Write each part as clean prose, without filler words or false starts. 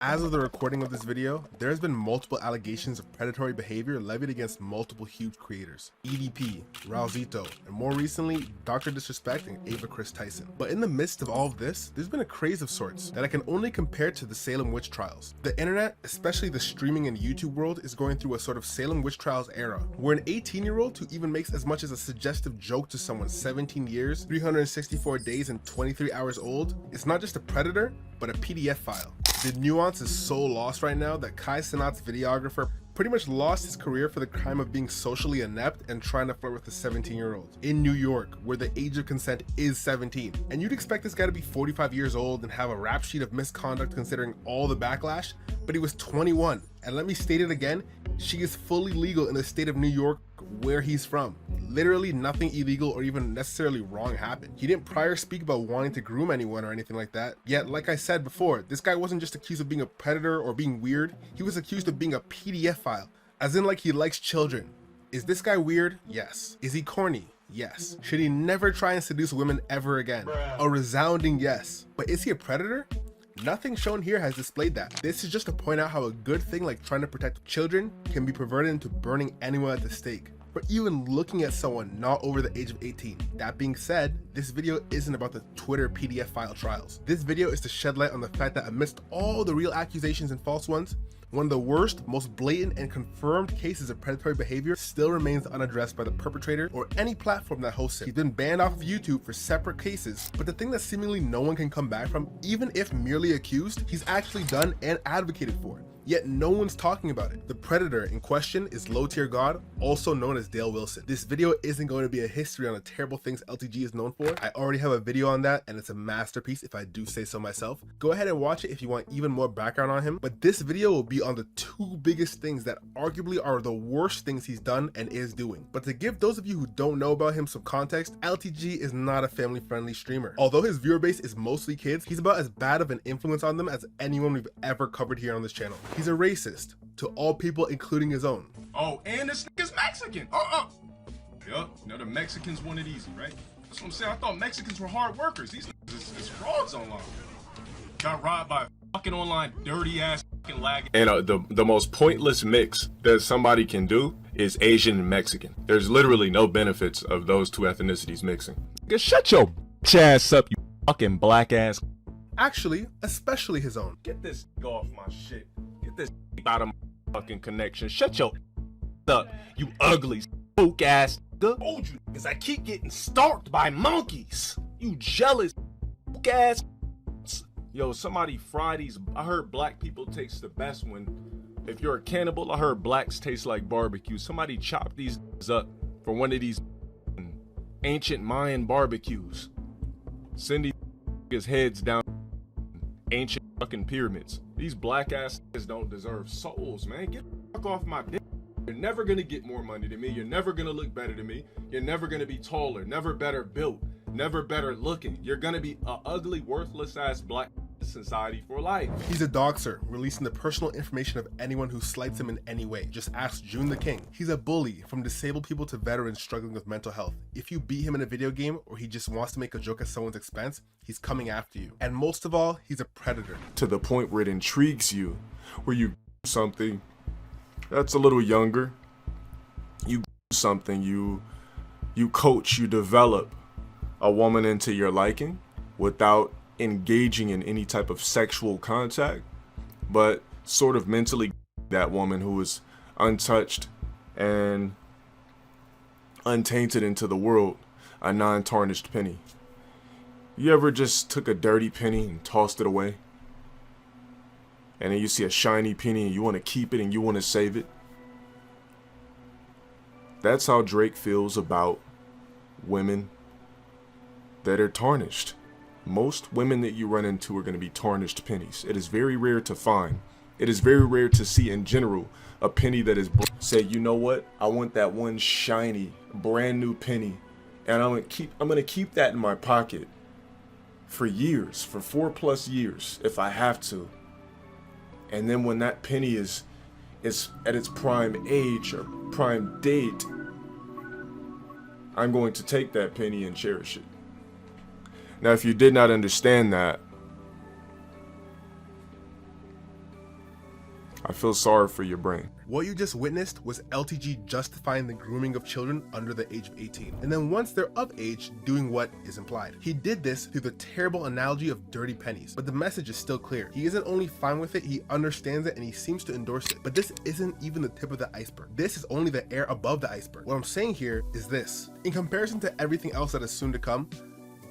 As of the recording of this video, there has been multiple allegations of predatory behavior levied against multiple huge creators. EDP, Raulzito, and more recently, Dr. Disrespect and Ava Chris Tyson. But in the midst of all of this, there's been a craze of sorts that I can only compare to the Salem witch trials. The internet, especially the streaming and YouTube world, is going through a sort of Salem witch trials era, where an 18-year-old who even makes as much as a suggestive joke to someone 17 years, 364 days, and 23 hours old is not just a predator, but a PDF file. The nuance is so lost right now that Kai Cenat's videographer pretty much lost his career for the crime of being socially inept and trying to flirt with a 17-year-old in New York, where the age of consent is 17. And you'd expect this guy to be 45 years old and have a rap sheet of misconduct considering all the backlash, but he was 21. And let me state it again, she is fully legal in the state of New York where he's from. Literally nothing illegal or even necessarily wrong happened. He didn't prior speak about wanting to groom anyone or anything like that. Yet, like I said before, this guy wasn't just accused of being a predator or being weird, he was accused of being a PDF file, as in like he likes children. Is this guy weird? Yes. Is he corny? Yes. Should he never try and seduce women ever again? A resounding yes. But is he a predator? Nothing shown here has displayed that. This is just to point out how a good thing like trying to protect children can be perverted into burning anyone at the stake, or even looking at someone not over the age of 18. That being said, this video isn't about the Twitter PDF file trials. This video is to shed light on the fact that amidst all the real accusations and false ones, one of the worst, most blatant and confirmed cases of predatory behavior still remains unaddressed by the perpetrator or any platform that hosts it. He's been banned off of YouTube for separate cases, but the thing that seemingly no one can come back from, even if merely accused, he's actually done and advocated for. Yet no one's talking about it. The predator in question is LowTierGod, also known as Dale Wilson. This video isn't going to be a history on the terrible things LTG is known for. I already have a video on that and it's a masterpiece if I do say so myself. Go ahead and watch it if you want even more background on him, but this video will be on the two biggest things that arguably are the worst things he's done and is doing. But to give those of you who don't know about him some context, LTG is not a family-friendly streamer. Although his viewer base is mostly kids, he's about as bad of an influence on them as anyone we've ever covered here on this channel. He's a racist to all people, including his own. Oh, and this nigga's Mexican. Yup, you know the Mexicans want it easy, right? That's what I'm saying. I thought Mexicans were hard workers. These niggas is frauds online. Got robbed by a fucking online dirty ass fucking lag. And the most pointless mix that somebody can do is Asian and Mexican. There's literally no benefits of those two ethnicities mixing. Just shut your bitch ass up, you fucking black ass. Actually, especially his own. Get this off my shit. Get this out of my fucking connection. Shut your up, you ugly spook ass nigga. Told you, cause I keep getting stalked by monkeys. You jealous spook ass. Yo, somebody fry these. I heard black people taste the best when, if you're a cannibal, I heard blacks taste like barbecue. Somebody chop these up for one of these ancient Mayan barbecues. Send these heads down ancient fucking pyramids. These black ass niggas don't deserve souls, man. Get the fuck off my dick. You're never gonna get more money than me. You're never gonna look better than me. You're never gonna be taller, never better built, never better looking. You're gonna be a ugly, worthless ass black society for life. He's a doxer, releasing the personal information of anyone who slights him in any way. Just ask June the King. He's a bully, from disabled people to veterans struggling with mental health. If you beat him in a video game or he just wants to make a joke at someone's expense, he's coming after you. And most of all, he's a predator. To the point where it intrigues you, where you something that's a little younger, you something, you coach, you develop a woman into your liking without engaging in any type of sexual contact, but sort of mentally that woman who is untouched and untainted into the world, a non-tarnished penny. You ever just took a dirty penny and tossed it away? And then you see a shiny penny and you want to keep it and you want to save it? That's how Drake feels about women that are tarnished. Most women that you run into are going to be tarnished pennies. It is very rare to find. It is very rare to see in general a penny that is say, you know what? I want that one shiny, brand new penny, and I'm gonna keep that in my pocket for years, for 4+ years, if I have to. And then when that penny is at its prime age or prime date, I'm going to take that penny and cherish it. Now, if you did not understand that, I feel sorry for your brain. What you just witnessed was LTG justifying the grooming of children under the age of 18, and then once they're of age, doing what is implied. He did this through the terrible analogy of dirty pennies, but the message is still clear. He isn't only fine with it, he understands it and he seems to endorse it. But this isn't even the tip of the iceberg. This is only the air above the iceberg. What I'm saying here is this. In comparison to everything else that is soon to come,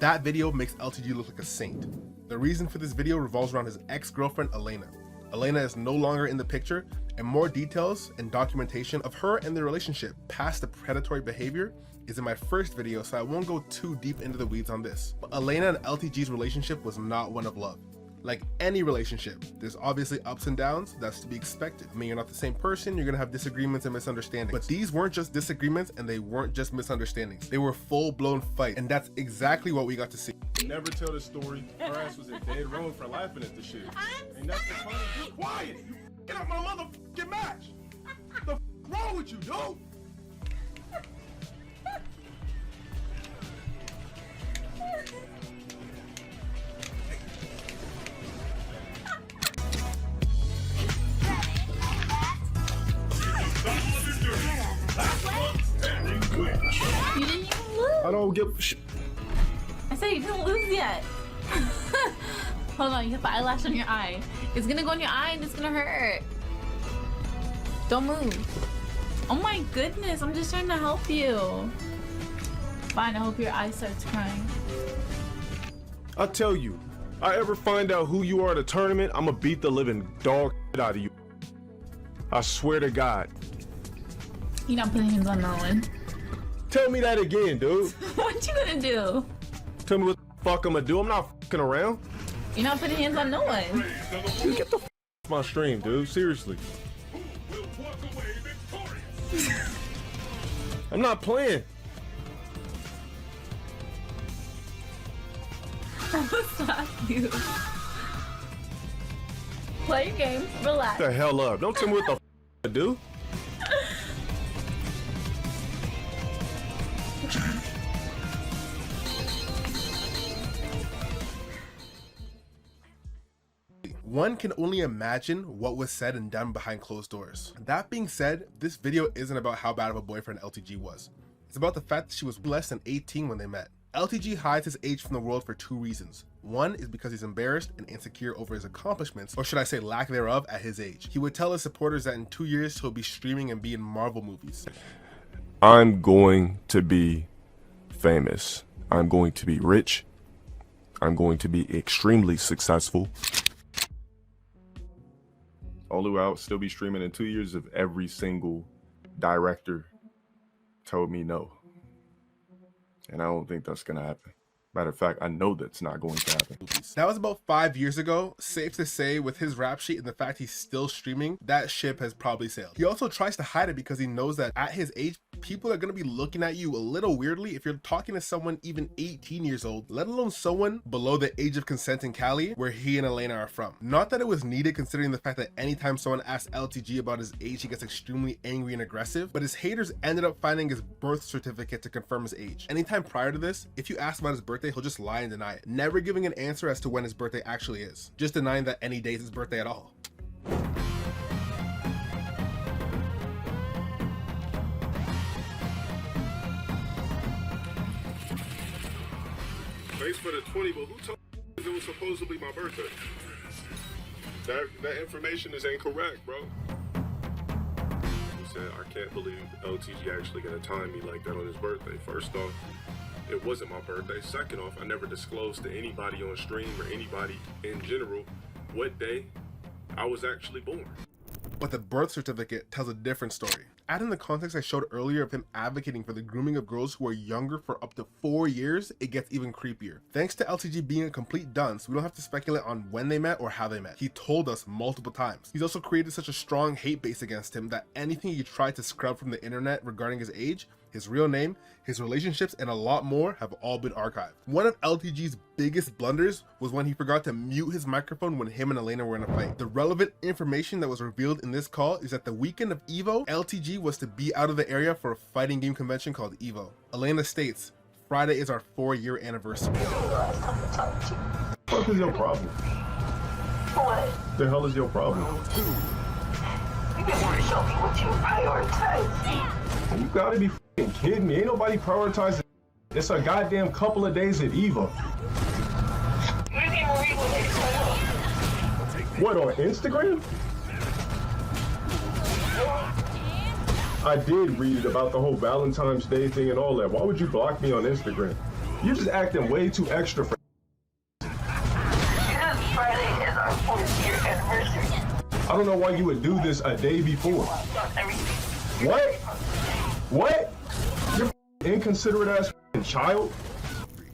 that video makes LTG look like a saint. The reason for this video revolves around his ex-girlfriend, Elena. Elena is no longer in the picture, and more details and documentation of her and their relationship past the predatory behavior is in my first video, so I won't go too deep into the weeds on this. But Elena and LTG's relationship was not one of love. Like any relationship, there's obviously ups and downs, that's to be expected. I mean, you're not the same person, you're gonna have disagreements and misunderstandings. But these weren't just disagreements and they weren't just misunderstandings. They were full-blown fights, and that's exactly what we got to see. Never tell the story. Her ass was in dead wrong for laughing at the shit. And that's the funny. Be quiet! You get out my motherfucking match! The f wrong with you, dude? You didn't even lose. I don't give a shit. I said you didn't lose yet. Hold on, you have the eyelash on your eye. It's gonna go in your eye and it's gonna hurt. Don't move. Oh my goodness, I'm just trying to help you. Fine, I hope your eye starts crying. I tell you, I ever find out who you are at a tournament, I'ma beat the living dog shit out of you. I swear to God. You're not putting hands on that one. Tell me that again, dude. What you gonna do? Tell me what the fuck I'm gonna do. I'm not fucking around. You're not putting hands on no one. Dude, get the f off my stream, dude. Seriously. I'm not playing. I'm gonna slap you. Play your game. Relax. Get the hell up. Don't tell me what the f to do. One can only imagine what was said and done behind closed doors. That being said, this video isn't about how bad of a boyfriend LTG was. It's about the fact that she was less than 18 when they met. LTG hides his age from the world for two reasons. One is because he's embarrassed and insecure over his accomplishments, or should I say lack thereof, at his age. He would tell his supporters that in 2 years he'll be streaming and be in Marvel movies. I'm going to be famous. I'm going to be rich. I'm going to be extremely successful. Although I'll still be streaming in 2 years if every single director told me no. And I don't think that's gonna happen. Matter of fact, I know that's not going to happen. That was about 5 years ago. Safe to say, with his rap sheet and the fact he's still streaming, that ship has probably sailed. He also tries to hide it because he knows that at his age, people are going to be looking at you a little weirdly if you're talking to someone even 18 years old, let alone someone below the age of consent in Cali, where he and Elena are from. Not that it was needed, considering the fact that anytime someone asks LTG about his age, he gets extremely angry and aggressive, but his haters ended up finding his birth certificate to confirm his age. Anytime prior to this, if you ask about his birthday, he'll just lie and deny it, never giving an answer as to when his birthday actually is, just denying that any day is his birthday at all. Thanks for the 20, but who told me it was supposedly my birthday? That information is incorrect, bro. He said, I can't believe LTG actually gonna time me like that on his birthday. First off, it wasn't my birthday. Second off, I never disclosed to anybody on stream or anybody in general what day I was actually born. But the birth certificate tells a different story. Add in the context I showed earlier of him advocating for the grooming of girls who are younger for up to 4 years, it gets even creepier. Thanks to LTG being a complete dunce, we don't have to speculate on when they met or how they met. He told us multiple times. He's also created such a strong hate base against him that anything he tried to scrub from the internet regarding his age, his real name, his relationships, and a lot more have all been archived. One of LTG's biggest blunders was when he forgot to mute his microphone when him and Elena were in a fight. The relevant information that was revealed in this call is that the weekend of EVO, LTG was to be out of the area for a fighting game convention called EVO. Elena states, Friday is our 4-year anniversary. What is your problem? What? The hell is your problem? You didn't want to show me what you prioritize. You gotta be f***ing kidding me. Ain't nobody prioritizing. It's a goddamn couple of days at Eva. You didn't even read what they said. What, on Instagram? I did read it about the whole Valentine's Day thing and all that. Why would you block me on Instagram? You're just acting way too extra for. This Friday is our 4th year anniversary. I don't know why you would do this a day before. I've done everything. What? What? You're f***ing inconsiderate ass f***ing child?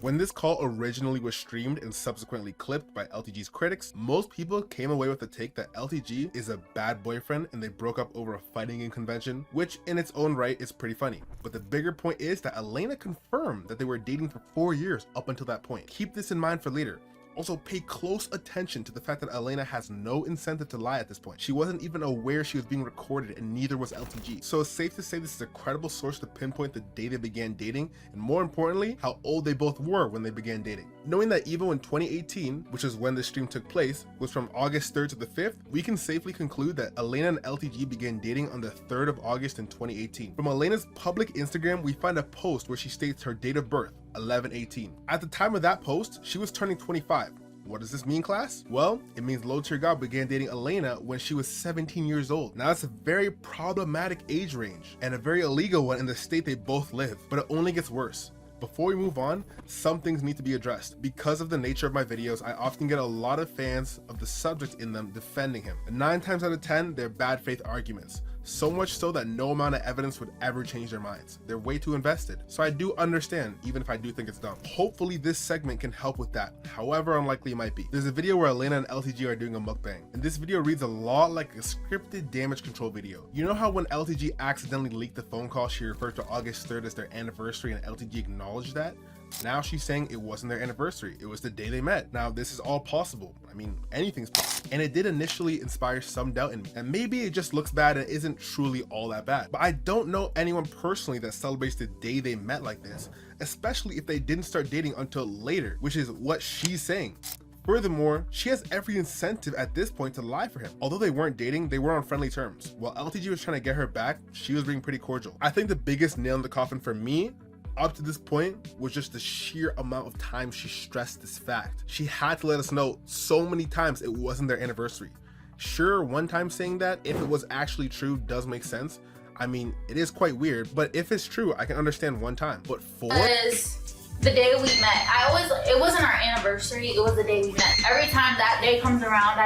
When this call originally was streamed and subsequently clipped by LTG's critics, most people came away with the take that LTG is a bad boyfriend and they broke up over a fighting game convention, which in its own right is pretty funny. But the bigger point is that Elena confirmed that they were dating for 4 years up until that point. Keep this in mind for later. Also, pay close attention to the fact that Elena has no incentive to lie at this point. She wasn't even aware she was being recorded, and neither was LTG. So it's safe to say this is a credible source to pinpoint the day they began dating, and more importantly, how old they both were when they began dating. Knowing that Evo in 2018, which is when this stream took place, was from August 3rd to the 5th, we can safely conclude that Elena and LTG began dating on the 3rd of August in 2018. From Elena's public Instagram, we find a post where she states her date of birth, 11/18. At the time of that post, she was turning 25. What does this mean, class? Well, it means LowTierGod began dating Elena when she was 17 years old. Now that's a very problematic age range and a very illegal one in the state they both live, but it only gets worse. Before we move on, some things need to be addressed. Because of the nature of my videos, I often get a lot of fans of the subject in them defending him. And 9 times out of 10, they're bad faith arguments. So much so that no amount of evidence would ever change their minds. They're way too invested. So I do understand, even if I do think it's dumb. Hopefully this segment can help with that, however unlikely it might be. There's a video where Elena and LTG are doing a mukbang, and this video reads a lot like a scripted damage control video. You know how when LTG accidentally leaked the phone call, she referred to August 3rd as their anniversary and LTG acknowledged that? Now she's saying it wasn't their anniversary, it was the day they met. Now this is all possible. I mean, anything's possible. And it did initially inspire some doubt in me. And maybe it just looks bad and isn't truly all that bad. But I don't know anyone personally that celebrates the day they met like this, especially if they didn't start dating until later, which is what she's saying. Furthermore, she has every incentive at this point to lie for him. Although they weren't dating, they were on friendly terms. While LTG was trying to get her back, she was being pretty cordial. I think the biggest nail in the coffin for me up to this point was just the sheer amount of time she stressed this fact. She had to let us know so many times it wasn't their anniversary. Sure, one time saying that, if it was actually true, does make sense. I mean, it is quite weird, but if it's true, I can understand one time. But 4? Is the day we met. It wasn't our anniversary, it was the day we met. Every time that day comes around,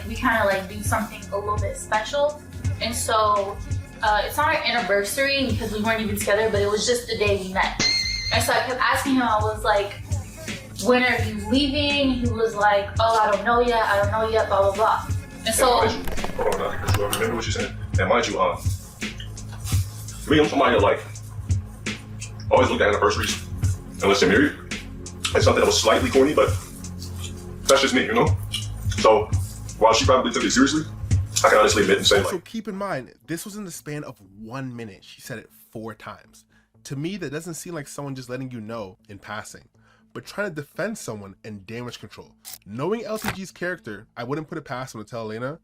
we kind of do something a little bit special. And so it's not our anniversary because we weren't even together, but it was just the day we met. And so I kept asking him, I was like, when are you leaving? He was like, oh, I don't know yet, blah, blah, blah. And so... Hold on, because you remember what you said? And mind you, me, I'm somebody that always look at anniversaries unless they're married. It's something that was slightly corny, but that's just me, you know? So, while she probably took it seriously, I can honestly admit and say, so keep in mind, this was in the span of 1 minute. She said it 4 times. To me, that doesn't seem like someone just letting you know in passing, but trying to defend someone in damage control. Knowing LTG's character, I wouldn't put it past him to tell Elena,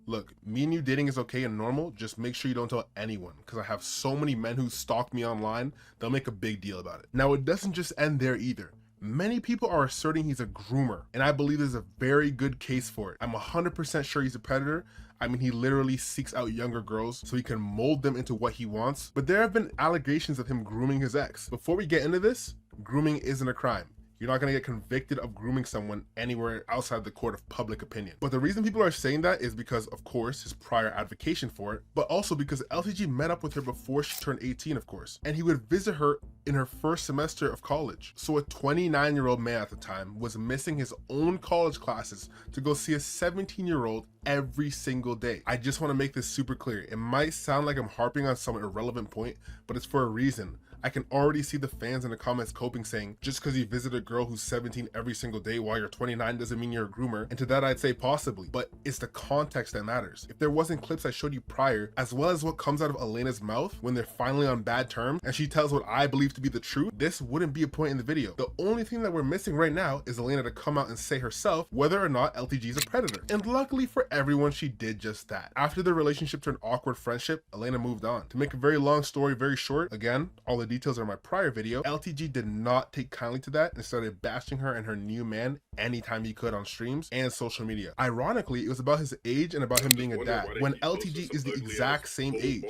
look, me and you dating is okay and normal, just make sure you don't tell anyone, because I have so many men who stalk me online, they'll make a big deal about it. Now, it doesn't just end there either. Many people are asserting he's a groomer, and I believe there's a very good case for it. I'm 100% sure he's a predator. I mean, he literally seeks out younger girls so he can mold them into what he wants. But there have been allegations of him grooming his ex. Before we get into this, grooming isn't a crime. You're not gonna get convicted of grooming someone anywhere outside the court of public opinion. But the reason people are saying that is because, of course, his prior advocation for it, but also because LTG met up with her before she turned 18, of course, and he would visit her in her first semester of college. So a 29-year-old man at the time was missing his own college classes to go see a 17-year-old every single day. I just want to make this super clear. It might sound like I'm harping on some irrelevant point, but it's for a reason. I can already see the fans in the comments coping saying, just because you visit a girl who's 17 every single day while you're 29 doesn't mean you're a groomer. And to that I'd say possibly, but it's the context that matters. If there wasn't clips I showed you prior, as well as what comes out of Elena's mouth when they're finally on bad terms and she tells what I believe to be the truth, this wouldn't be a point in the video. The only thing that we're missing right now is Elena to come out and say herself whether or not LTG is a predator. And luckily for everyone, she did just that. After the relationship turned awkward friendship, Elena moved on. To make a very long story very short, again, all the details are in my prior video, LTG did not take kindly to that and started bashing her and her new man anytime he could on streams and social media. Ironically, it was about his age and about him being a dad, when LTG is the exact same age.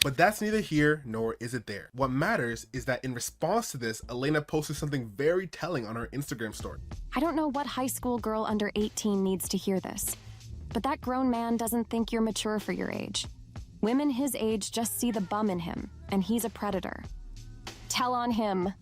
But that's neither here nor is it there. What matters is that in response to this, Elena posted something very telling on her Instagram story. I don't know what high school girl under 18 needs to hear this, but that grown man doesn't think you're mature for your age. Women his age just see the bum in him, and he's a predator. Tell on him.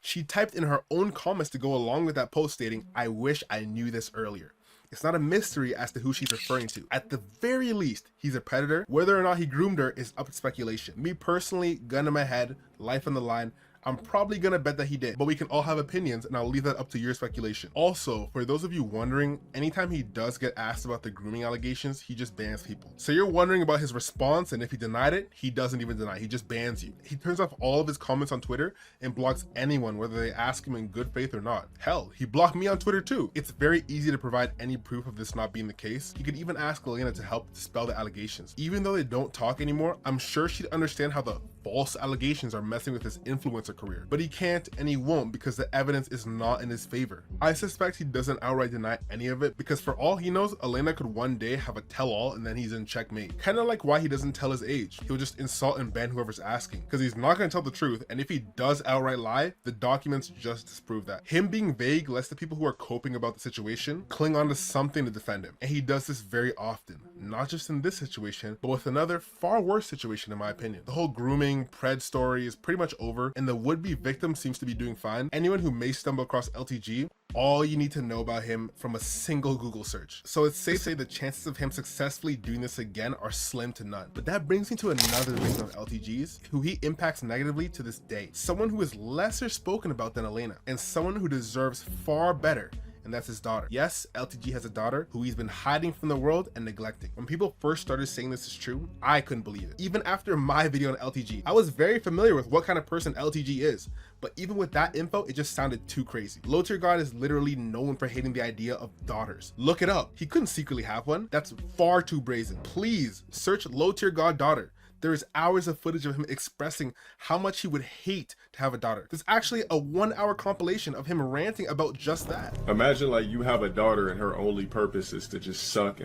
She typed in her own comments to go along with that post stating, I wish I knew this earlier. It's not a mystery as to who she's referring to. At the very least, he's a predator. Whether or not he groomed her is up to speculation. Me personally, gun to my head, life on the line, I'm probably gonna bet that he did, but we can all have opinions and I'll leave that up to your speculation. Also, for those of you wondering, anytime he does get asked about the grooming allegations, he just bans people. So you're wondering about his response, and if he denied it, he doesn't even deny, he just bans you. He turns off all of his comments on Twitter and blocks anyone, whether they ask him in good faith or not. Hell, he blocked me on Twitter too. It's very easy to provide any proof of this not being the case. You could even ask Elena to help dispel the allegations. Even though they don't talk anymore, I'm sure she'd understand how the false allegations are messing with his influencer career, but he can't and he won't because the evidence is not in his favor. I suspect he doesn't outright deny any of it because for all he knows, Elena could one day have a tell-all and then he's in checkmate. Kind of like why he doesn't tell his age. He'll just insult and ban whoever's asking because he's not going to tell the truth, and if he does outright lie, the documents just disprove that. Him being vague lets the people who are coping about the situation cling on to something to defend him, and he does this very often, not just in this situation, but with another far worse situation in my opinion. The whole grooming pred story is pretty much over and the would-be victim seems to be doing fine. Anyone who may stumble across LTG, all you need to know about him from a single Google search. So it's safe to say the chances of him successfully doing this again are slim to none. But that brings me to another victim of LTG's who he impacts negatively to this day. Someone who is lesser spoken about than Elena, and someone who deserves far better, and that's his daughter. Yes, LTG has a daughter who he's been hiding from the world and neglecting. When people first started saying this is true, I couldn't believe it. Even after my video on LTG, I was very familiar with what kind of person LTG is, but even with that info, it just sounded too crazy. LowTierGod is literally known for hating the idea of daughters. Look it up. He couldn't secretly have one. That's far too brazen. Please search LowTierGod daughter. There is hours of footage of him expressing how much he would hate to have a daughter. There's actually a 1-hour compilation of him ranting about just that. Imagine like you have a daughter and her only purpose is to just suck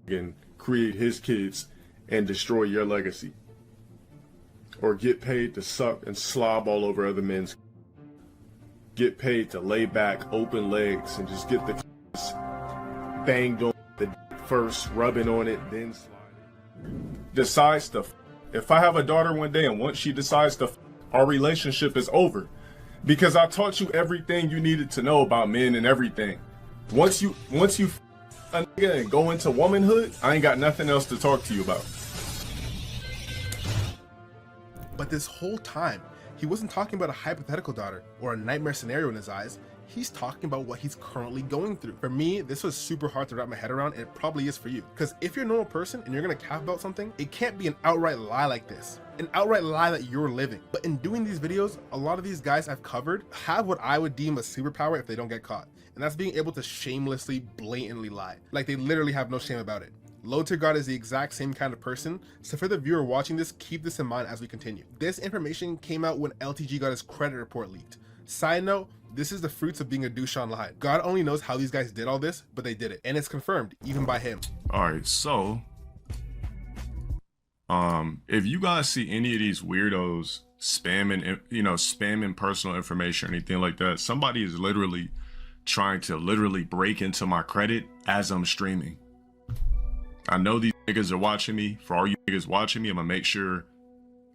and create his kids and destroy your legacy. Or get paid to suck and slob all over other men's. Get paid to lay back, open legs, and just get the banged on the first, rubbing on it, then slide. Decides to if I have a daughter one day and once she decides to our relationship is over because I taught you everything you needed to know about men and everything. Once you a nigga and go into womanhood, I ain't got nothing else to talk to you about. But this whole time, he wasn't talking about a hypothetical daughter or a nightmare scenario in his eyes. He's talking about what he's currently going through. For me, this was super hard to wrap my head around, and it probably is for you. Because if you're a normal person and you're gonna cap about something, it can't be an outright lie like this. An outright lie that you're living. But in doing these videos, a lot of these guys I've covered have what I would deem a superpower if they don't get caught. And that's being able to shamelessly, blatantly lie. Like they literally have no shame about it. LowTierGod is the exact same kind of person, so for the viewer watching this, keep this in mind as we continue. This information came out when LTG got his credit report leaked. Side note, this is the fruits of being a douche online. God only knows how these guys did all this, but they did it. And it's confirmed, even by him. Alright, so if you guys see any of these weirdos spamming personal information or anything like that, somebody is literally trying to break into my credit as I'm streaming. I know these niggas are watching me. For all you niggas watching me, I'm gonna make sure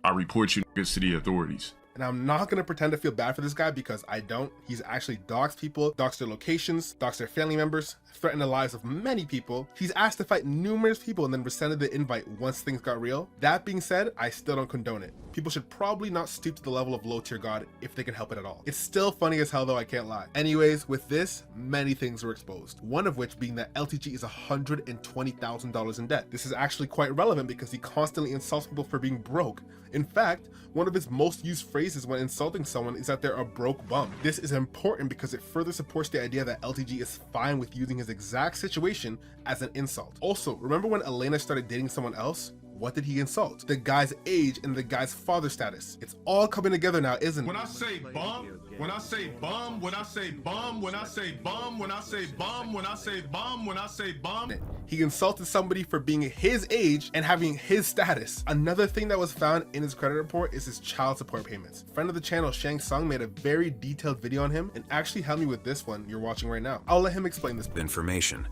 I report you niggas to the authorities. And I'm not gonna pretend to feel bad for this guy because I don't. He's actually doxed people, doxed their locations, doxed their family members, threatened the lives of many people. He's asked to fight numerous people and then rescinded the invite once things got real. That being said, I still don't condone it. People should probably not stoop to the level of LowTierGod if they can help it at all. It's still funny as hell though, I can't lie. Anyways, with this, many things were exposed. One of which being that LTG is $120,000 in debt. This is actually quite relevant because he constantly insults people for being broke. In fact, one of his most used phrases when insulting someone is that they're a broke bum. This is important because it further supports the idea that LTG is fine with using his exact situation as an insult. Also, remember when Elena started dating someone else? What did he insult? The guy's age and the guy's father status. It's all coming together now, isn't it? When I say bum, when I say bum, when I say bum, when I say bum, when I say bum, when I say bum, when I say bum. He insulted somebody for being his age and having his status. Another thing that was found in his credit report is his child support payments. Friend of the channel, Shang made a very detailed video on him and actually helped me with this one you're watching right now. I'll let him explain this. Information.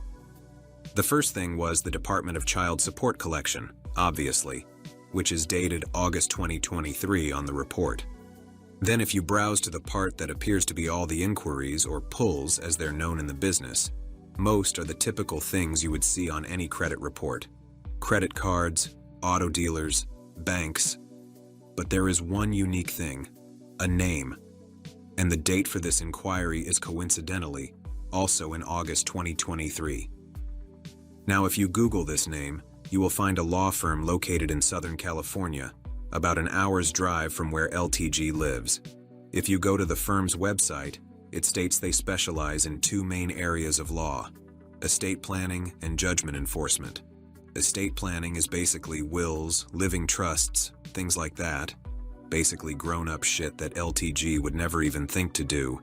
The first thing was the Department of Child Support collection, obviously, which is dated August 2023 on the report. Then if you browse to the part that appears to be all the inquiries, or pulls as they're known in the business, most are the typical things you would see on any credit report. Credit cards, auto dealers, banks. But there is one unique thing, a name. And the date for this inquiry is coincidentally also in August 2023. Now if you Google this name, you will find a law firm located in Southern California, about an hour's drive from where LTG lives. If you go to the firm's website, it states they specialize in two main areas of law: estate planning and judgment enforcement. Estate planning is basically wills, living trusts, things like that. Basically grown-up shit that LTG would never even think to do.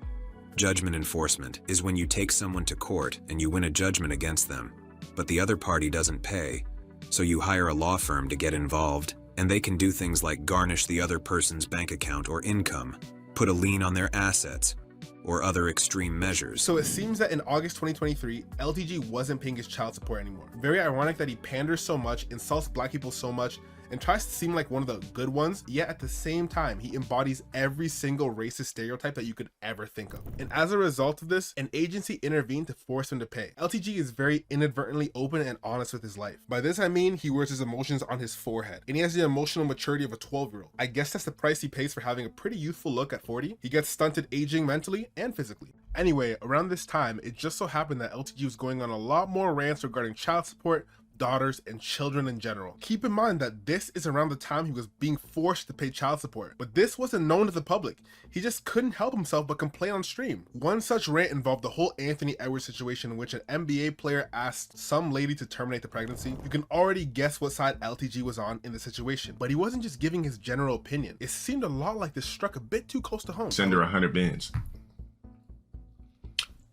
Judgment enforcement is when you take someone to court and you win a judgment against them, but the other party doesn't pay. So you hire a law firm to get involved, and they can do things like garnish the other person's bank account or income, put a lien on their assets, or other extreme measures. So it seems that in August 2023, LTG wasn't paying his child support anymore. Very ironic that he panders so much, insults black people so much, and tries to seem like one of the good ones, yet at the same time, he embodies every single racist stereotype that you could ever think of. And as a result of this, an agency intervened to force him to pay. LTG is very inadvertently open and honest with his life. By this I mean he wears his emotions on his forehead, and he has the emotional maturity of a 12-year-old. I guess that's the price he pays for having a pretty youthful look at 40. He gets stunted aging mentally and physically. Anyway, around this time, it just so happened that LTG was going on a lot more rants regarding child support, daughters, and children in general. Keep in mind that this is around the time he was being forced to pay child support, but this wasn't known to the public. He just couldn't help himself but complain on stream. One such rant involved the whole Anthony Edwards situation in which an NBA player asked some lady to terminate the pregnancy. You can already guess what side LTG was on in the situation, but he wasn't just giving his general opinion. It seemed a lot like this struck a bit too close to home. Send her 100 bands.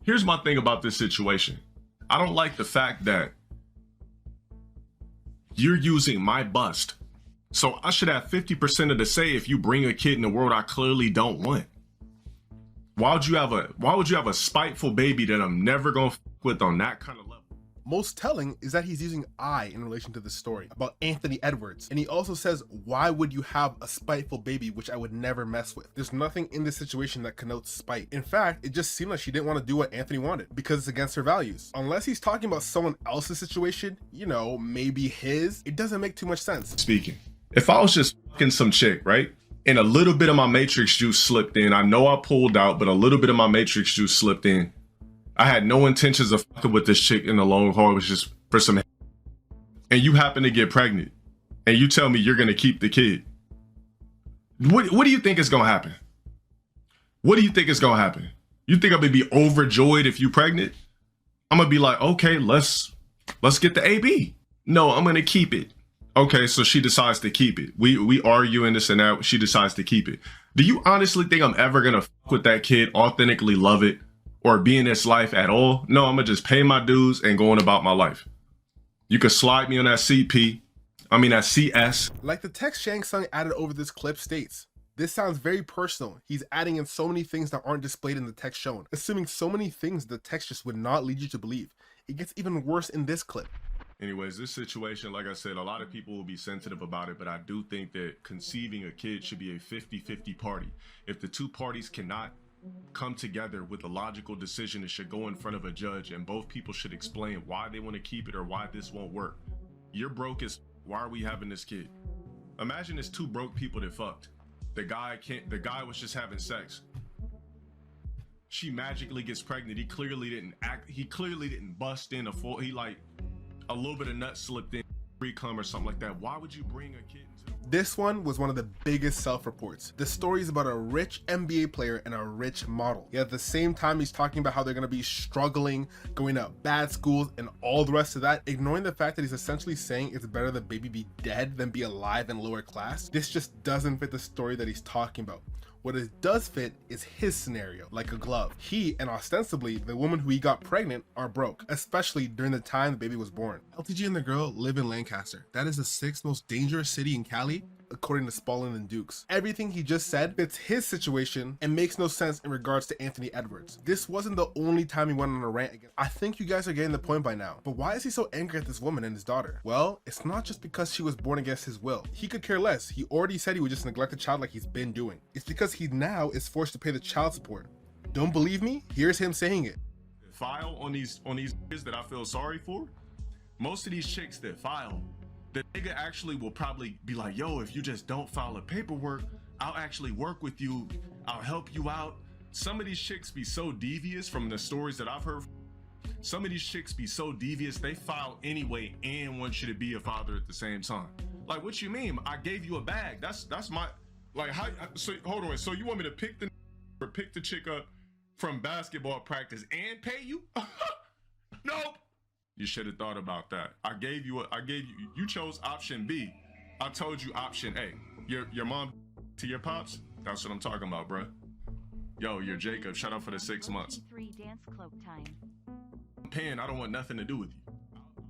Here's my thing about this situation. I don't like the fact that you're using my bust. So I should have 50% of the say if you bring a kid in the world I clearly don't want. Why would you have a spiteful baby that I'm never gonna f with on that kind of level? Most telling is that he's using I in relation to this story about Anthony Edwards. And he also says, why would you have a spiteful baby, which I would never mess with? There's nothing in this situation that connotes spite. In fact, it just seemed like she didn't want to do what Anthony wanted because it's against her values. Unless he's talking about someone else's situation, you know, maybe his, it doesn't make too much sense. Speaking, if I was just fucking some chick, right? And a little bit of my Matrix juice slipped in. I know I pulled out, but a little bit of my Matrix juice slipped in. I had no intentions of fucking with this chick in the long haul. It was just for some. And you happen to get pregnant, and you tell me you're gonna keep the kid. What do you think is gonna happen? What do you think is gonna happen? You think I'm gonna be overjoyed if you pregnant? I'm gonna be like, okay, let's get the AB. No, I'm gonna keep it. Okay, so she decides to keep it. We arguing this and that. She decides to keep it. Do you honestly think I'm ever gonna fuck with that kid, authentically love it, or be in its life at all? No, I'm gonna just pay my dues and go on about my life. You could slide me on that that CS. Like the text Shang added over this clip states, this sounds very personal. He's adding in so many things that aren't displayed in the text shown, assuming so many things the text just would not lead you to believe. It gets even worse in this clip. Anyways, this situation, like I said, a lot of people will be sensitive about it, but I do think that conceiving a kid should be a 50-50 party. If the two parties cannot come together with a logical decision, it should go in front of a judge, and both people should explain why they want to keep it or why this won't work. You're broke as why are we having this kid? Imagine it's two broke people that fucked. The guy was just having sex. She magically gets pregnant. He clearly didn't bust in a little bit of nut slipped in, pre-cum or something like that. Why would you bring a kid into This one was one of the biggest self-reports. The story is about a rich NBA player and a rich model. Yet at the same time, he's talking about how they're gonna be struggling, going to bad schools, and all the rest of that, ignoring the fact that he's essentially saying it's better that baby be dead than be alive and lower class. This just doesn't fit the story that he's talking about. What it does fit is his scenario, like a glove. He, and ostensibly the woman who he got pregnant, are broke, especially during the time the baby was born. LTG and the girl live in Lancaster. That is the 6th most dangerous city in Cali, according to Spalding and Dukes. Everything he just said fits his situation and makes no sense in regards to Anthony Edwards. This wasn't the only time he went on a rant again. I think you guys are getting the point by now. But why is he so angry at this woman and his daughter? Well, it's not just because she was born against his will. He could care less. He already said he would just neglect the child like he's been doing. It's because he now is forced to pay the child support. Don't believe me? Here's him saying it. file on these kids that I feel sorry for? Most of these chicks that file, the nigga actually will probably be like, yo, if you just don't file the paperwork, I'll actually work with you. I'll help you out. Some of these chicks be so devious from the stories that I've heard. Some of these chicks be so devious, they file anyway and want you to be a father at the same time. Like, what you mean? I gave you a bag. That's my, like, how, so hold on. So you want me to pick the chick up from basketball practice and pay you? Nope. You should have thought about that. You chose option B. I told you option A. Your mom to your pops? That's what I'm talking about, bro. Yo, you're Jacob. Shut up for the 6 months. Dance cloak time. I'm paying. I don't want nothing to do with you.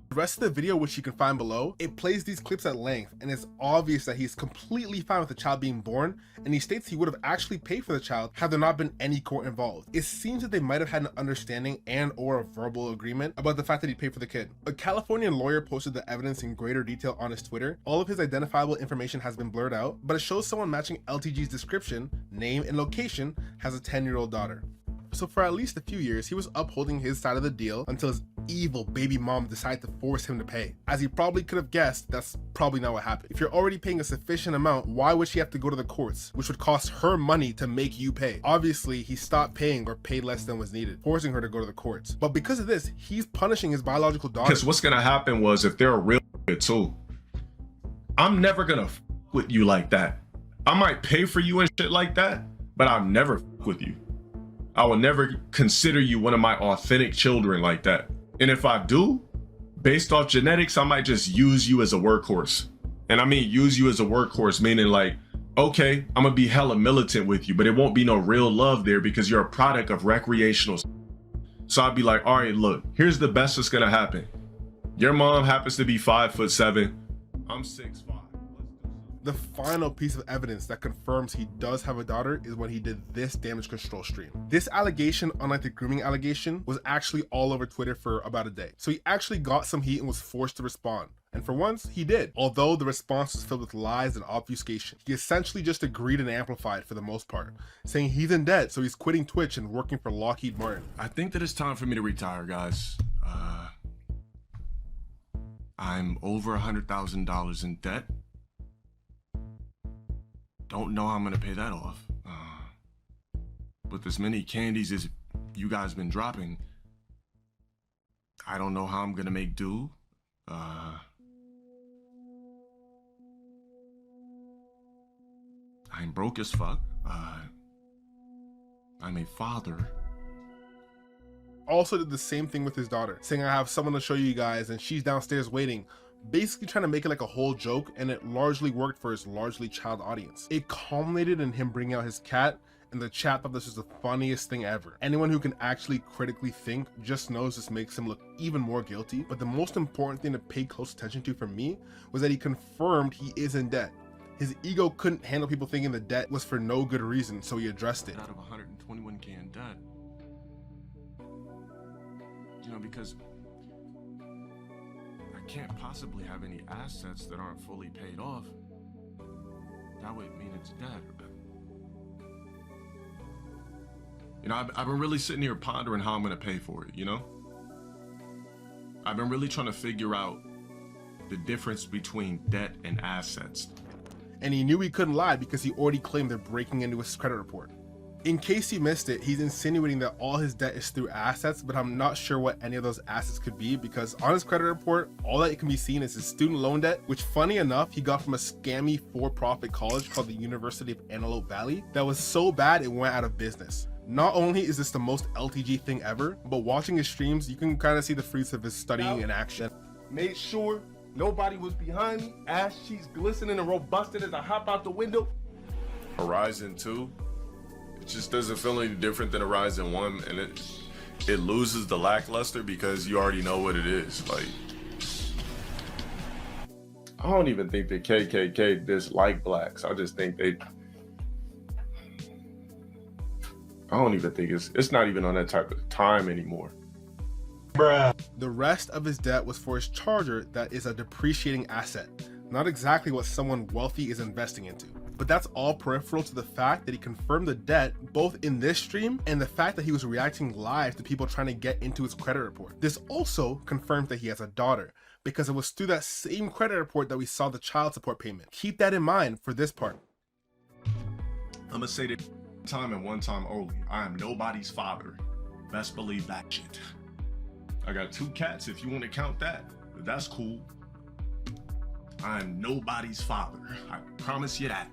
The rest of the video, which you can find below, it plays these clips at length, and it's obvious that he's completely fine with the child being born, and he states he would have actually paid for the child had there not been any court involved. It seems that they might have had an understanding and or a verbal agreement about the fact that he paid for the kid. A Californian lawyer posted the evidence in greater detail on his Twitter. All of his identifiable information has been blurred out, but it shows someone matching LTG's description, name, and location has a 10-year-old daughter. So for at least a few years, he was upholding his side of the deal until his evil baby mom decided to force him to pay. As he probably could have guessed, that's probably not what happened. If you're already paying a sufficient amount, why would she have to go to the courts, which would cost her money to make you pay? Obviously, he stopped paying or paid less than was needed, forcing her to go to the courts. But because of this, he's punishing his biological daughter. Because what's gonna happen was, if they're a real too, I'm never gonna f with you like that. I might pay for you and shit like that, but I'll never f with you. I will never consider you one of my authentic children like that. And if I do, based off genetics, I might just use you as a workhorse. And I mean use you as a workhorse, meaning like, okay, I'm gonna be hella militant with you, but it won't be no real love there because you're a product of recreational. So I'd be like, all right, look, here's the best that's gonna happen. Your mom happens to be 5'7", I'm 6'5". The final piece of evidence that confirms he does have a daughter is when he did this damage control stream. This allegation, unlike the grooming allegation, was actually all over Twitter for about a day. So he actually got some heat and was forced to respond. And for once, he did. Although the response was filled with lies and obfuscation. He essentially just agreed and amplified for the most part, saying he's in debt, so he's quitting Twitch and working for Lockheed Martin. I think that it's time for me to retire, guys. I'm over $100,000 in debt. Don't know how I'm gonna pay that off. With as many candies as you guys been dropping, I don't know how I'm gonna make do. I'm broke as fuck. I'm a father. Also did the same thing with his daughter, saying I have someone to show you guys and she's downstairs waiting, basically trying to make it like a whole joke, and it largely worked for his largely child audience. It culminated in him bringing out his cat, and the chat thought this was the funniest thing ever. Anyone who can actually critically think just knows this makes him look even more guilty, but the most important thing to pay close attention to for me was that he confirmed he is in debt. His ego couldn't handle people thinking the debt was for no good reason, so he addressed it. Out of 121K in debt. You know, because I can't possibly have any assets that aren't fully paid off. That would mean it's dead. You know, I've been really sitting here pondering how I'm gonna pay for it, you know? I've been really trying to figure out the difference between debt and assets. And he knew he couldn't lie because he already claimed they're breaking into his credit report. In case you missed it, he's insinuating that all his debt is through assets, but I'm not sure what any of those assets could be because on his credit report, all that can be seen is his student loan debt, which funny enough, he got from a scammy for-profit college called the University of Antelope Valley that was so bad it went out of business. Not only is this the most LTG thing ever, but watching his streams, you can kind of see the fruits of his studying in action. Made sure nobody was behind me, ass cheeks glistening and robusted as I hop out the window. Horizon 2, it just doesn't feel any different than Horizon 1, and it loses the lackluster because you already know what it is. Like, I don't even think the KKK dislike blacks. I just think I don't even think it's not even on that type of time anymore. The rest of his debt was for his charger that is a depreciating asset, not exactly what someone wealthy is investing into. But that's all peripheral to the fact that he confirmed the debt both in this stream and the fact that he was reacting live to people trying to get into his credit report. This also confirms that he has a daughter because it was through that same credit report that we saw the child support payment. Keep that in mind for this part. I'm gonna say that time and one time only. I am nobody's father. Best believe that shit. I got 2 cats if you want to count that, but that's cool. I am nobody's father. I promise you that.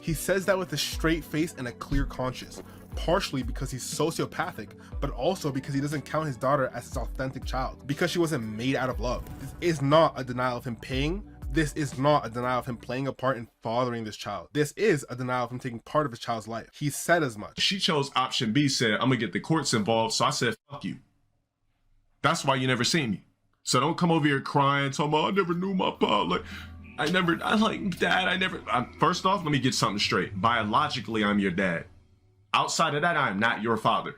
He says that with a straight face and a clear conscience, partially because he's sociopathic, but also because he doesn't count his daughter as his authentic child, because she wasn't made out of love. This is not a denial of him paying. This is not a denial of him playing a part in fathering this child. This is a denial of him taking part of his child's life. He said as much. She chose option B, said, I'm gonna get the courts involved, so I said, fuck you. That's why you never seen me. So don't come over here crying, talking about, I never knew my pop. Like, first off, let me get something straight. Biologically, I'm your dad. Outside of that, I am not your father.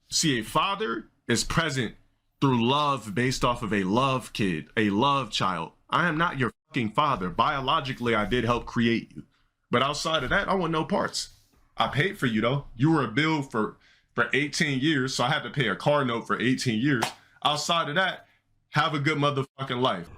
See, a father is present through love based off of a love kid, a love child. I am not your fucking father. Biologically, I did help create you. But outside of that, I want no parts. I paid for you though. You were a bill for 18 years, so I had to pay a car note for 18 years. Outside of that, have a good motherfucking life.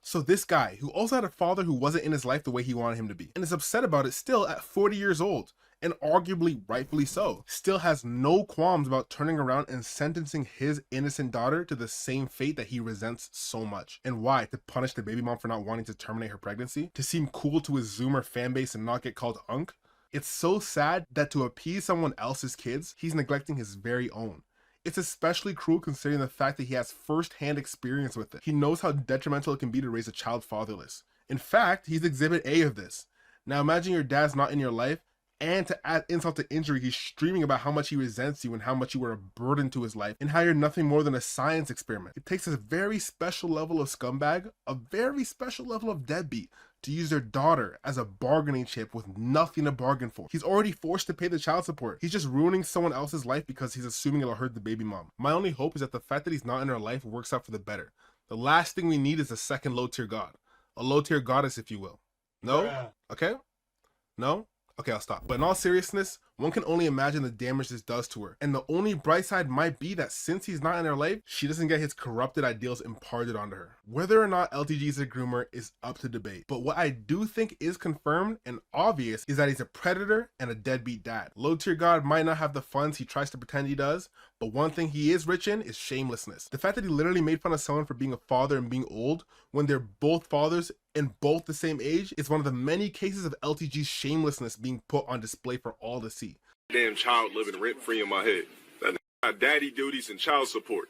So this guy, who also had a father who wasn't in his life the way he wanted him to be, and is upset about it still at 40 years old, and arguably rightfully so, still has no qualms about turning around and sentencing his innocent daughter to the same fate that he resents so much. And why? To punish the baby mom for not wanting to terminate her pregnancy? To seem cool to his Zoomer fan base and not get called Unk? It's so sad that to appease someone else's kids, he's neglecting his very own. It's especially cruel considering the fact that he has first-hand experience with it. He knows how detrimental it can be to raise a child fatherless. In fact, he's exhibit A of this. Now imagine your dad's not in your life, and to add insult to injury, he's streaming about how much he resents you and how much you were a burden to his life and how you're nothing more than a science experiment. It takes a very special level of scumbag, a very special level of deadbeat, to use their daughter as a bargaining chip with nothing to bargain for. He's already forced to pay the child support. He's just ruining someone else's life because he's assuming it'll hurt the baby mom. My only hope is that the fact that he's not in her life works out for the better. The last thing we need is a second low-tier god. A low-tier goddess, if you will. No? Okay? No? Okay, I'll stop. But in all seriousness, one can only imagine the damage this does to her. And the only bright side might be that since he's not in her life, she doesn't get his corrupted ideals imparted onto her. Whether or not LTG is a groomer is up to debate. But what I do think is confirmed and obvious is that he's a predator and a deadbeat dad. LowTierGod might not have the funds he tries to pretend he does, but one thing he is rich in is shamelessness. The fact that he literally made fun of someone for being a father and being old when they're both fathers and both the same age is one of the many cases of LTG's shamelessness being put on display for all to see. Damn child living rent-free in my head. That got daddy duties and child support.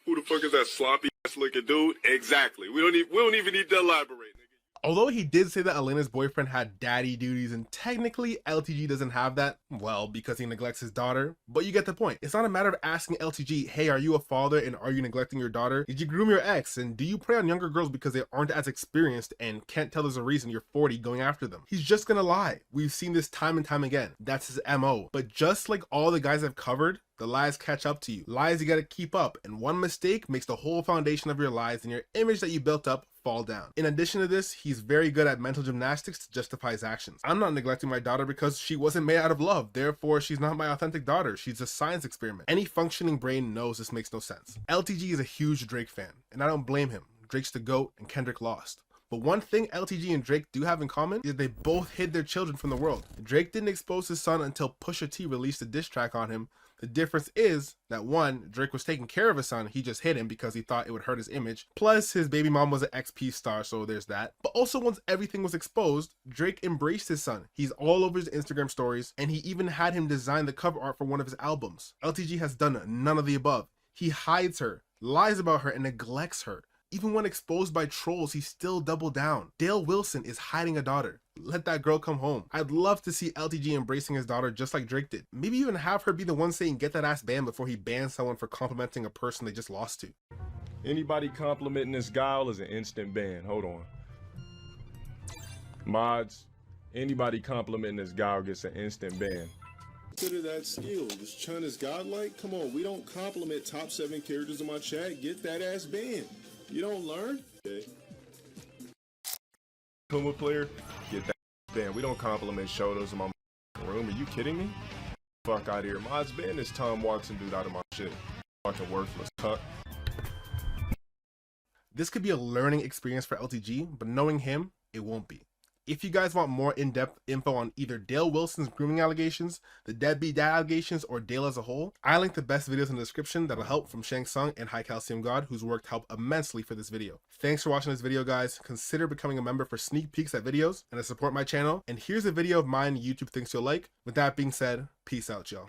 Who the fuck is that sloppy ass looking dude? Exactly. We don't even need to elaborate, nigga. Although he did say that Elena's boyfriend had daddy duties, and technically LTG doesn't have that, well, because he neglects his daughter, but you get the point. It's not a matter of asking LTG, hey, are you a father and are you neglecting your daughter? Did you groom your ex? And do you prey on younger girls because they aren't as experienced and can't tell there's a reason you're 40 going after them? He's just gonna lie. We've seen this time and time again. That's his MO. But just like all the guys I've covered, The lies catch up to you. Lies you gotta keep up, and one mistake makes the whole foundation of your lies and your image that you built up fall down. In addition to this, he's very good at mental gymnastics to justify his actions. I'm not neglecting my daughter because she wasn't made out of love, therefore she's not my authentic daughter. She's a science experiment. Any functioning brain knows this makes no sense. LTG is a huge Drake fan, and I don't blame him. Drake's the GOAT and Kendrick lost. But one thing LTG and Drake do have in common is they both hid their children from the world. Drake didn't expose his son until Pusha T released a diss track on him. The difference is that one, Drake was taking care of his son, he just hid him because he thought it would hurt his image. Plus, his baby mom was an XP star, so there's that. But also, once everything was exposed, Drake embraced his son. He's all over his Instagram stories, and he even had him design the cover art for one of his albums. LTG has done none of the above. He hides her, lies about her, and neglects her. Even when exposed by trolls, he still doubled down. Dale Wilson is hiding a daughter. Let that girl come home. I'd love to see LTG embracing his daughter just like Drake did. Maybe even have her be the one saying get that ass banned before he bans someone for complimenting a person they just lost to. Anybody complimenting this guile is an instant ban. Hold on. Mods, anybody complimenting this guile gets an instant ban. Consider that skill. This chun is godlike. Come on, we don't compliment top 7 characters in my chat. Get that ass banned. You don't learn? Okay. Puma player, get that ban. We don't compliment shoulders in my room. Are you kidding me? Fuck out of here. Mods, ban this Tom Watson dude out of my shit. Fucking worthless cuck. This could be a learning experience for LTG, but knowing him, it won't be. If you guys want more in-depth info on either Dale Wilson's grooming allegations, the deadbeat dad allegations, or Dale as a whole, I linked the best videos in the description that'll help from Shang, and HCG, whose work helped immensely for this video. Thanks for watching this video, guys. Consider becoming a member for sneak peeks at videos and to support my channel. And here's a video of mine YouTube thinks you'll like. With that being said, peace out, y'all.